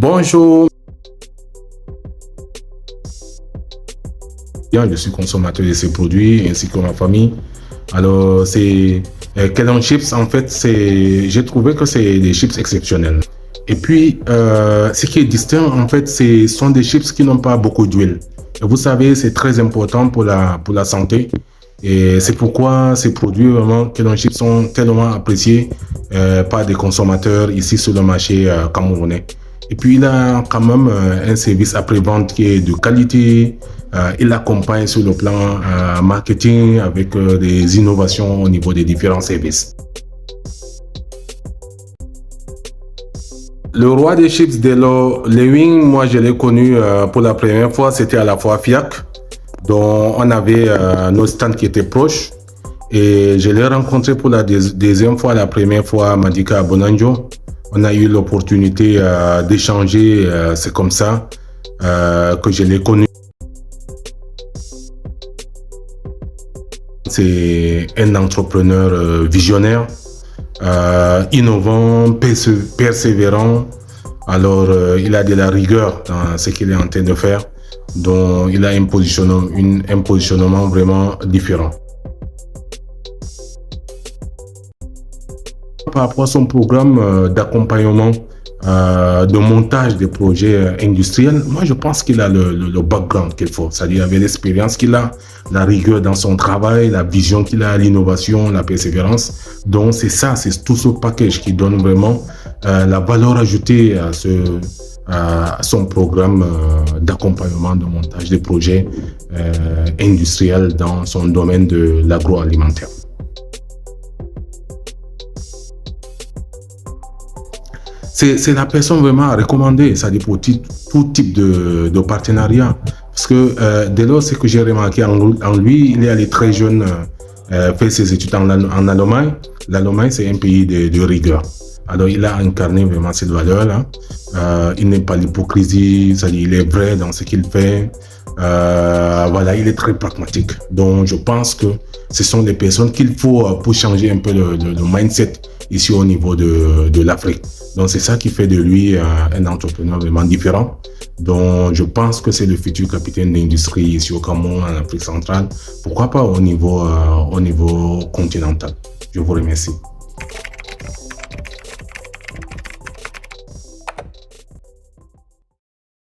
Bonjour. Je suis consommateur de ces produits ainsi que ma famille. Alors, c'est Kellogg Chips, en fait, j'ai trouvé que c'est des chips exceptionnels. Et puis, ce qui est distinct, en fait, ce sont des chips qui n'ont pas beaucoup d'huile. Et vous savez, c'est très important pour la santé. Et c'est pourquoi ces produits, vraiment, Kellogg Chips sont tellement appréciés par des consommateurs ici sur le marché camerounais. Et puis, il a quand même un service après-vente qui est de qualité. Il accompagne sur le plan marketing avec des innovations au niveau des différents services. Le roi des chips Delo Lewin, moi je l'ai connu pour la première fois, c'était à la foire FIAC, dont on avait nos stands qui étaient proches. Et je l'ai rencontré pour la deuxième fois, la première fois à Madika à Bonanjo. On a eu l'opportunité d'échanger, c'est comme ça que je l'ai connu. C'est un entrepreneur visionnaire, innovant, persévérant. Alors, il a de la rigueur dans ce qu'il est en train de faire. Donc, il a un positionnement vraiment différent. Par rapport à son programme d'accompagnement, de montage des projets industriels, moi je pense qu'il a le background qu'il faut, c'est-à-dire avec l'expérience qu'il a, la rigueur dans son travail, la vision qu'il a, l'innovation, la persévérance. Donc c'est ça, c'est tout ce package qui donne vraiment la valeur ajoutée à son programme d'accompagnement, de montage des projets industriels dans son domaine de l'agroalimentaire. C'est la personne vraiment à recommander, ça dit pour tout type de partenariat. Parce que dès lors, ce que j'ai remarqué en lui, il est allé très jeune faire ses études en Allemagne. L'Allemagne, c'est un pays de rigueur. Alors, il a incarné vraiment cette valeur-là. Il n'est pas l'hypocrisie, c'est-à-dire il est vrai dans ce qu'il fait. Voilà, il est très pragmatique. Donc, je pense que ce sont des personnes qu'il faut pour changer un peu le mindset ici au niveau de l'Afrique. Donc, c'est ça qui fait de lui un entrepreneur vraiment différent. Donc, je pense que c'est le futur capitaine d'industrie ici au Cameroun, en Afrique centrale. Pourquoi pas au niveau continental. Je vous remercie.